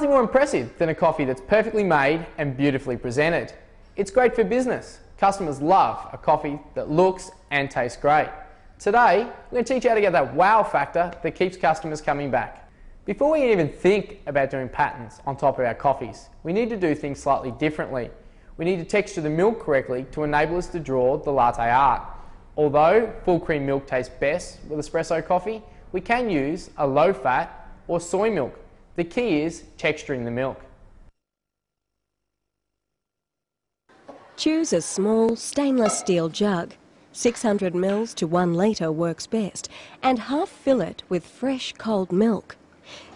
nothing more impressive than a coffee that's perfectly made and beautifully presented. It's great for business. Customers love a coffee that looks and tastes great. Today, we're going to teach you how to get that wow factor that keeps customers coming back. Before we can even think about doing patterns on top of our coffees, we need to do things slightly differently. We need to texture the milk correctly to enable us to draw the latte art. Although full cream milk tastes best with espresso coffee, we can use a low fat or soy milk. The key is texturing the milk. Choose a small stainless steel jug. 600 ml to 1 litre works best, and half fill it with fresh cold milk.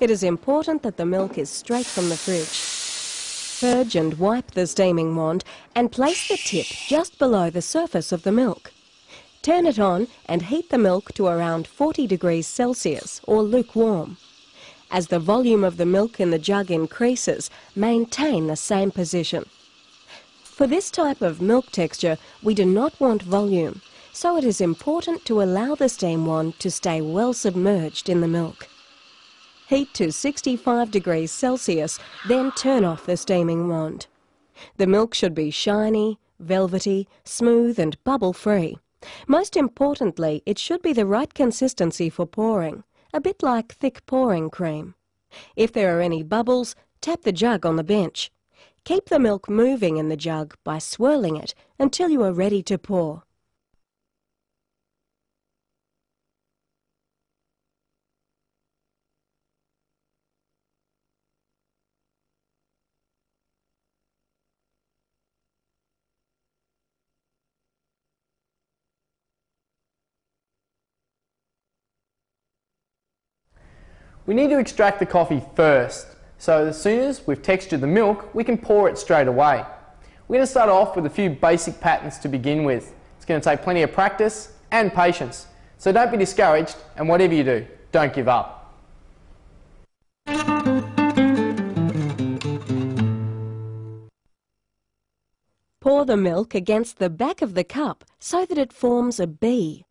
It is important that the milk is straight from the fridge. Purge and wipe the steaming wand and place the tip just below the surface of the milk. Turn it on and heat the milk to around 40 degrees Celsius or lukewarm. As the volume of the milk in the jug increases, maintain the same position. For this type of milk texture, we do not want volume, so it is important to allow the steam wand to stay well submerged in the milk. Heat to 65 degrees Celsius, then turn off the steaming wand. The milk should be shiny, velvety, smooth and bubble-free. Most importantly, it should be the right consistency for pouring, a bit like thick pouring cream. If there are any bubbles, tap the jug on the bench. Keep the milk moving in the jug by swirling it until you are ready to pour. We need to extract the coffee first, so as soon as we've textured the milk, we can pour it straight away. We're going to start off with a few basic patterns to begin with. It's going to take plenty of practice and patience, so don't be discouraged, and whatever you do, don't give up. Pour the milk against the back of the cup so that it forms a B.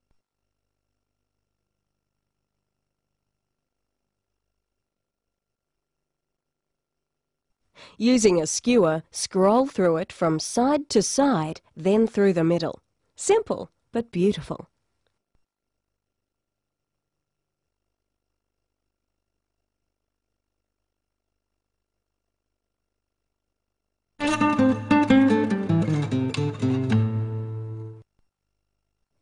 Using a skewer, scroll through it from side to side, then through the middle. Simple, but beautiful.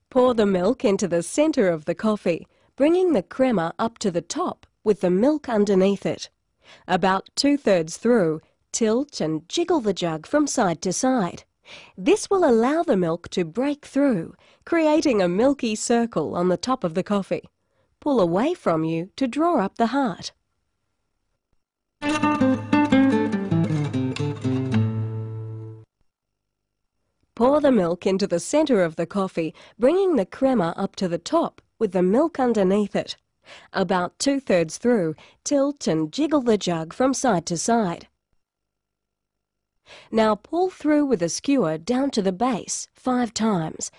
Pour the milk into the centre of the coffee, bringing the crema up to the top with the milk underneath it. About 2/3 through, tilt and jiggle the jug from side to side. This will allow the milk to break through, creating a milky circle on the top of the coffee. Pull away from you to draw up the heart. Pour the milk into the centre of the coffee, bringing the crema up to the top with the milk underneath it. About 2/3 through, tilt and jiggle the jug from side to side. Now pull through with a skewer down to the base 5 times.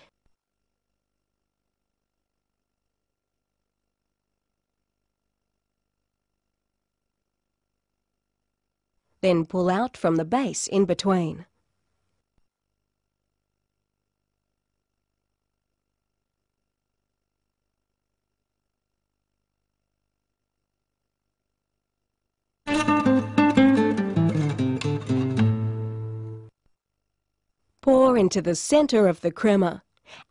Then pull out from the base in between. Pour into the centre of the crema.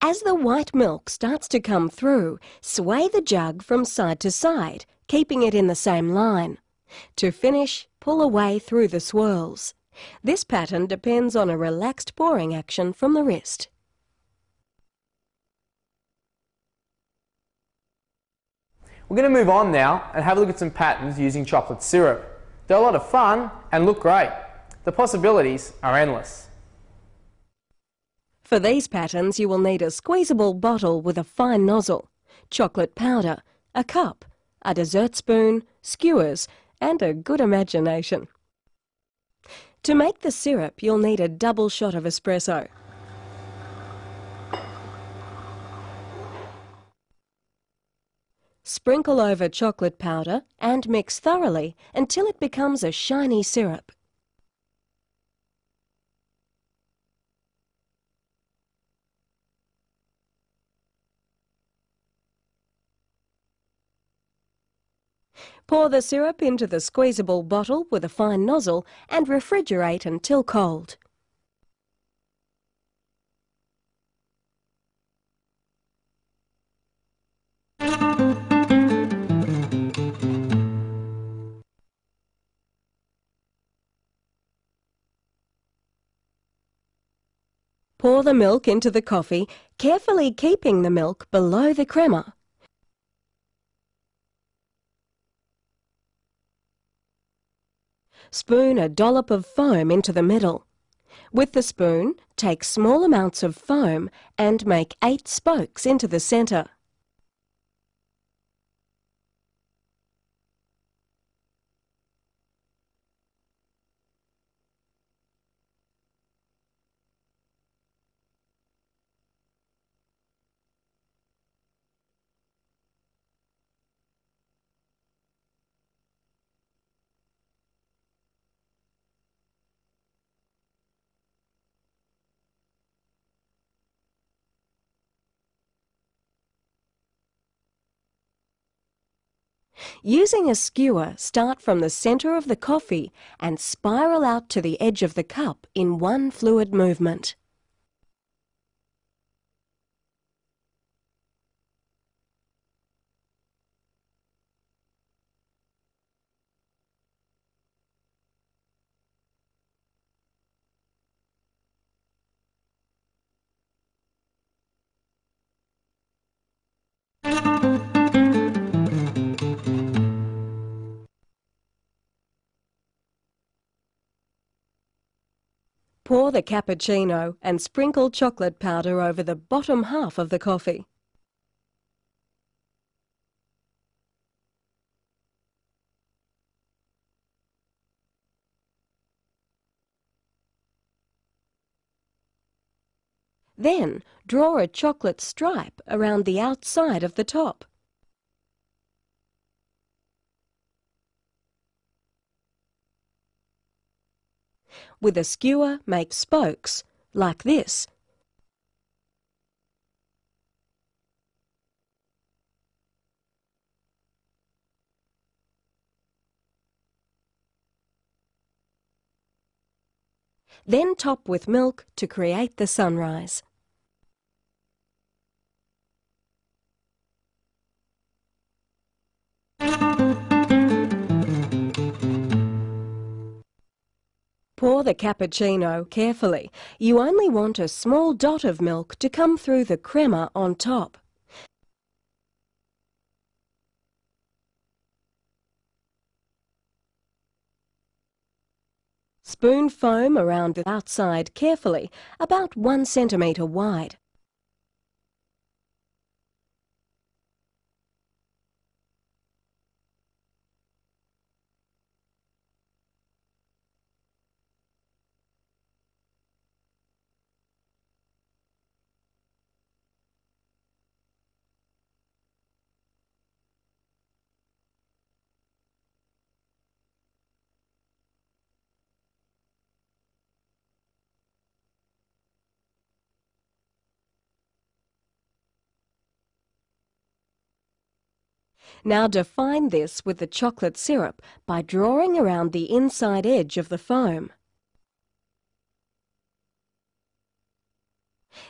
As the white milk starts to come through, sway the jug from side to side, keeping it in the same line. To finish, pull away through the swirls. This pattern depends on a relaxed pouring action from the wrist. We're going to move on now and have a look at some patterns using chocolate syrup. They're a lot of fun and look great. The possibilities are endless. For these patterns, you will need a squeezable bottle with a fine nozzle, chocolate powder, a cup, a dessert spoon, skewers, and a good imagination. To make the syrup, you'll need a double shot of espresso. Sprinkle over chocolate powder and mix thoroughly until it becomes a shiny syrup. Pour the syrup into the squeezable bottle with a fine nozzle and refrigerate until cold. Pour the milk into the coffee, carefully keeping the milk below the crema. Spoon a dollop of foam into the middle. With the spoon, take small amounts of foam and make 8 spokes into the centre. Using a skewer, start from the centre of the coffee and spiral out to the edge of the cup in one fluid movement. Pour the cappuccino and sprinkle chocolate powder over the bottom half of the coffee. Then draw a chocolate stripe around the outside of the top. With a skewer, make spokes, like this. Then top with milk to create the sunrise. Pour the cappuccino carefully. You only want a small dot of milk to come through the crema on top. Spoon foam around the outside carefully, about 1 centimetre wide. Now define this with the chocolate syrup by drawing around the inside edge of the foam.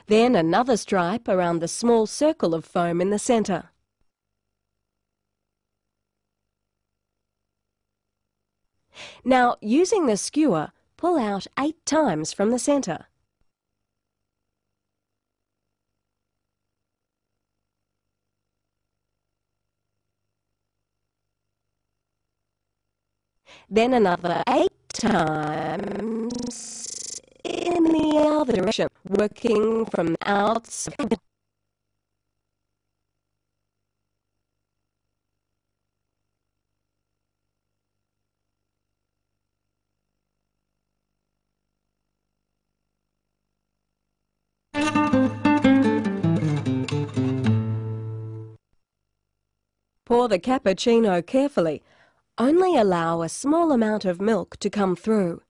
Then another stripe around the small circle of foam in the centre. Now, using the skewer, pull out 8 times from the centre. Then another 8 times in the other direction, working from outside. Pour the cappuccino carefully. Only allow a small amount of milk to come through.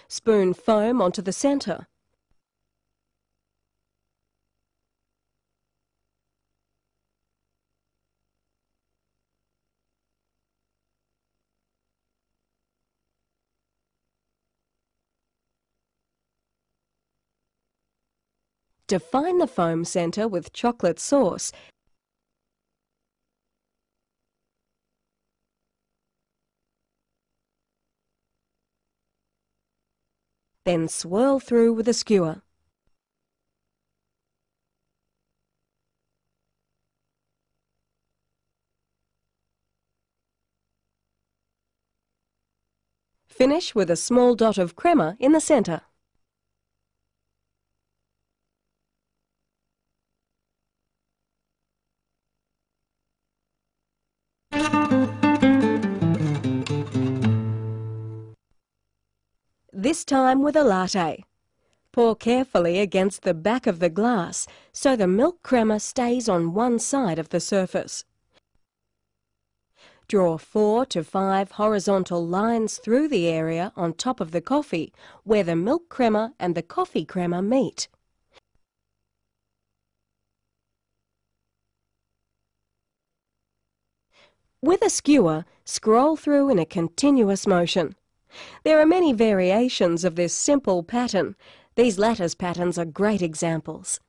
Spoon foam onto the centre. Define the foam centre with chocolate sauce. Then swirl through with a skewer. Finish with a small dot of crema in the centre. This time with a latte. Pour carefully against the back of the glass so the milk crema stays on one side of the surface. Draw 4 to 5 horizontal lines through the area on top of the coffee where the milk crema and the coffee crema meet. With a skewer, scroll through in a continuous motion. There are many variations of this simple pattern. These lattice patterns are great examples.